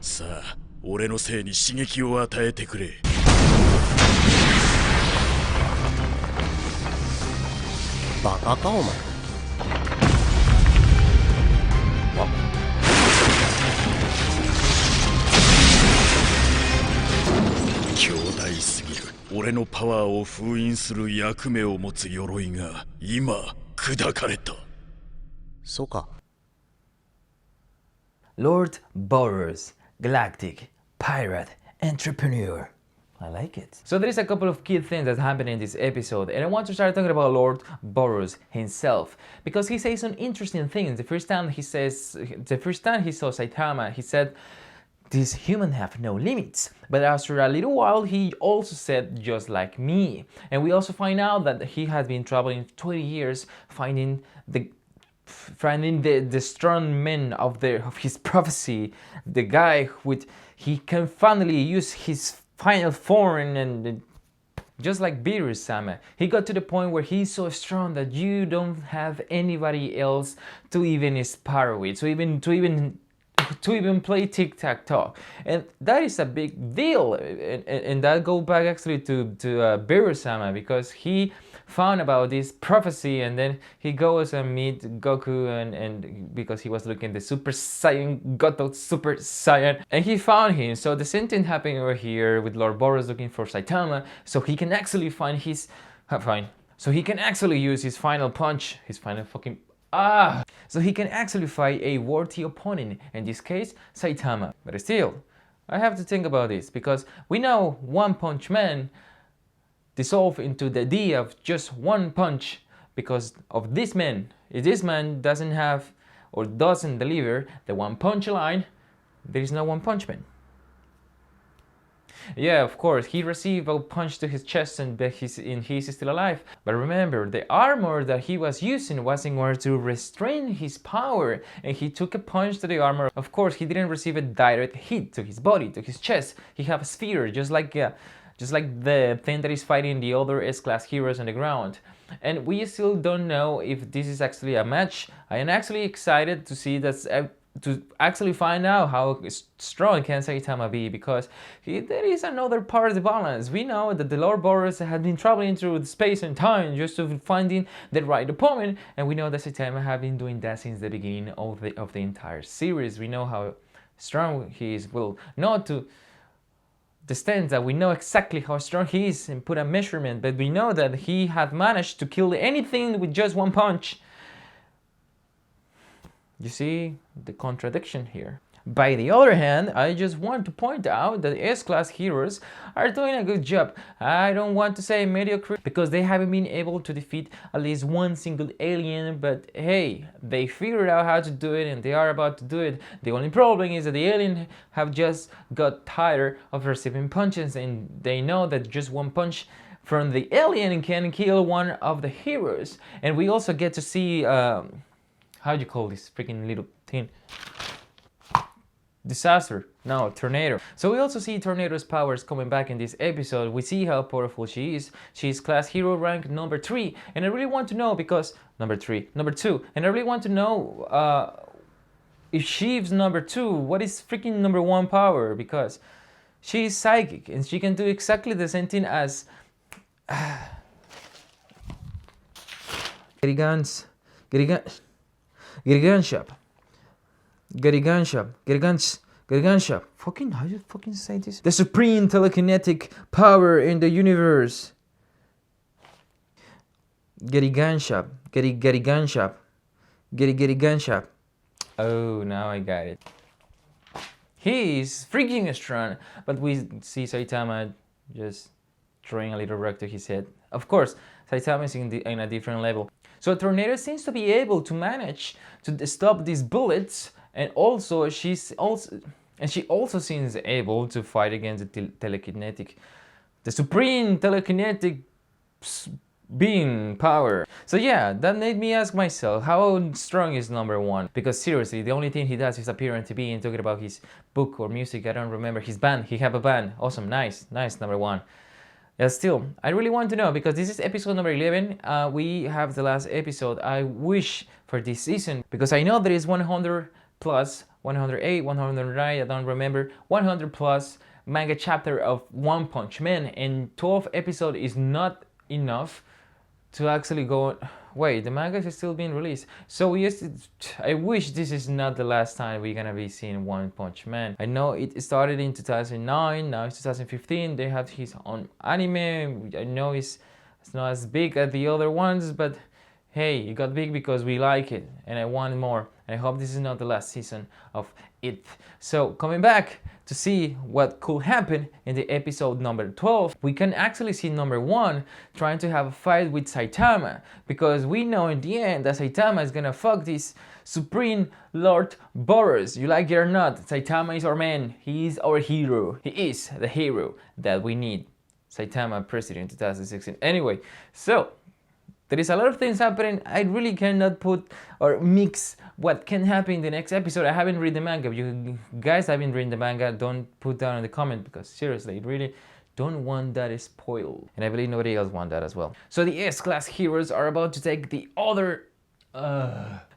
さあ、俺のせいに刺激を与えてくれ。バカかお前。強大すぎる。俺のパワーを封印する役目を持つ鎧が今砕かれた。そうか。Lord Boros, galactic, pirate, entrepreneur. I like it. So there is a couple of key things that happen in this episode, and I want to start talking about Lord Boros himself, because he says some interesting things. The first time he saw Saitama, he said, "These humans have no limits." But after a little while, he also said, "Just like me." And we also find out that he has been traveling 20 years finding the strong men of his prophecy, the guy he can finally use his final form, and just like Boros-sama, he got to the point where he's so strong that you don't have anybody else to even spar with, to even play tic-tac-toe. And that is a big deal, and that goes back actually to Boros-sama, because he found about this prophecy, and then he goes and meet Goku, and because he was looking the Super Saiyan, Goto Super Saiyan, and he found him. So the same thing happening over here with Lord Boros looking for Saitama, so he can actually find so he can actually use his final punch, his final fucking so he can actually fight a worthy opponent, in this case Saitama. But still, I have to think about this, because we know One Punch Man dissolve into the idea of just one punch because of this man. If this man doesn't have or doesn't deliver the one punch line, there is no One Punch Man. Yeah, of course, he received a punch to his chest and he's still alive. But remember, the armor that he was using was in order to restrain his power, and he took a punch to the armor. Of course, he didn't receive a direct hit to his body, to his chest. He had a sphere, just like the thing that is fighting the other S-class heroes on the ground. And we still don't know if this is actually a match. I am actually excited to see that, to actually find out how strong can Saitama be, because there is another part of the balance. We know that the Lord Boros has been traveling through space and time just to finding the right opponent, and we know that Saitama has been doing that since the beginning of the entire series. We know how strong he is. Well, not to the extent that we know exactly how strong he is and put a measurement, but we know that he had managed to kill anything with just one punch. You see the contradiction here. By the other hand, I just want to point out that S-class heroes are doing a good job. I don't want to say mediocre, because they haven't been able to defeat at least one single alien, but hey, they figured out how to do it and they are about to do it. The only problem is that the alien have just got tired of receiving punches, and they know that just one punch from the alien can kill one of the heroes. And we also get to see, how do you call this freaking little thing? Disaster. No, Tornado. So we also see Tornado's powers coming back in this episode. We see how powerful she is. She's class hero rank number 3, and I really want to know, because number 2, and I really want to know if she's number 2, what is freaking number 1 power, because she is psychic and she can do exactly the same thing as Get a gun shop. Fucking, how do you fucking say this? The supreme telekinetic power in the universe. Get a gun shop. Oh, now I got it. He is freaking strong, but we see Saitama just throwing a little rock to his head. Of course, Saitama is in a different level. So Tornado seems to be able to manage to stop these bullets, and also she also seems able to fight against the supreme telekinetic being power. So yeah, that made me ask myself, how strong is number 1? Because seriously, the only thing he does is appear on TV and talking about his book or music. I don't remember his band. He have a band. Awesome, nice, number 1. Yeah, still, I really want to know, because this is episode number 11. We have the last episode. I wish for this season, because I know there is 100 plus 108, 109, I don't remember, 100 plus manga chapter of One Punch Man, and 12 episode is not enough to actually go. Wait, the manga is still being released. So I wish this is not the last time we're gonna be seeing One Punch Man. I know it started in 2009, now it's 2015. They have his own anime. I know it's not as big as the other ones, but hey, it got big because we like it, and I want more. I hope this is not the last season of it. So coming back to see what could happen in the episode number 12, we can actually see number 1 trying to have a fight with Saitama, because we know in the end that Saitama is gonna fuck this Supreme Lord Boros. You like it or not, Saitama is our man. He is our hero. He is the hero that we need. Saitama President 2016. Anyway, so there is a lot of things happening. I really cannot put or mix what can happen in the next episode. I haven't read the manga. If you guys haven't read the manga, don't put down in the comment, because seriously, I really don't want that spoiled. And I believe nobody else wants that as well. So the S-class heroes are about to take the other...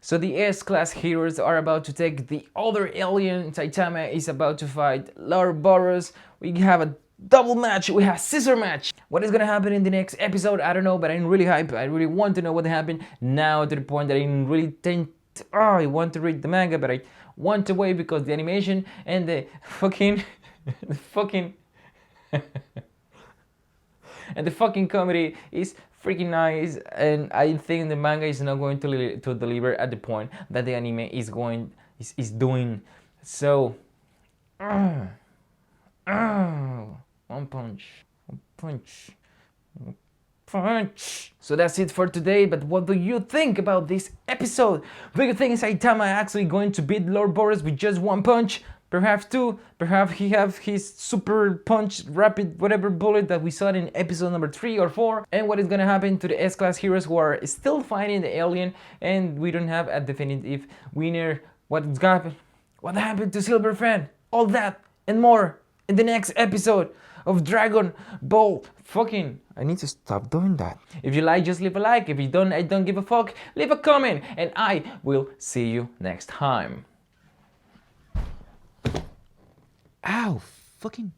So the S-class heroes are about to take the other alien. Saitama is about to fight Lord Boros. We have a double match, we have scissor match. What is gonna happen in the next episode, I don't know, but I'm really hyped. I really want to know what happened now, to the point that I really I want to read the manga, but I want to wait because the animation and the fucking and the fucking comedy is freaking nice, and I think the manga is not going to deliver at the point that the anime is doing. So one punch. So that's it for today, but what do you think about this episode? Do you think Saitama actually going to beat Lord Boros with just one punch? Perhaps two, perhaps he have his super punch, rapid whatever bullet that we saw in episode number 3 or 4. And what is gonna happen to the S-class heroes who are still fighting the alien, and we don't have a definitive winner. What happened to Silver Fan? All that and more in the next episode of Dragon Ball fucking... I need to stop doing that. If you like, just leave a like. If you don't, I don't give a fuck. Leave a comment, and I will see you next time. Ow, fucking...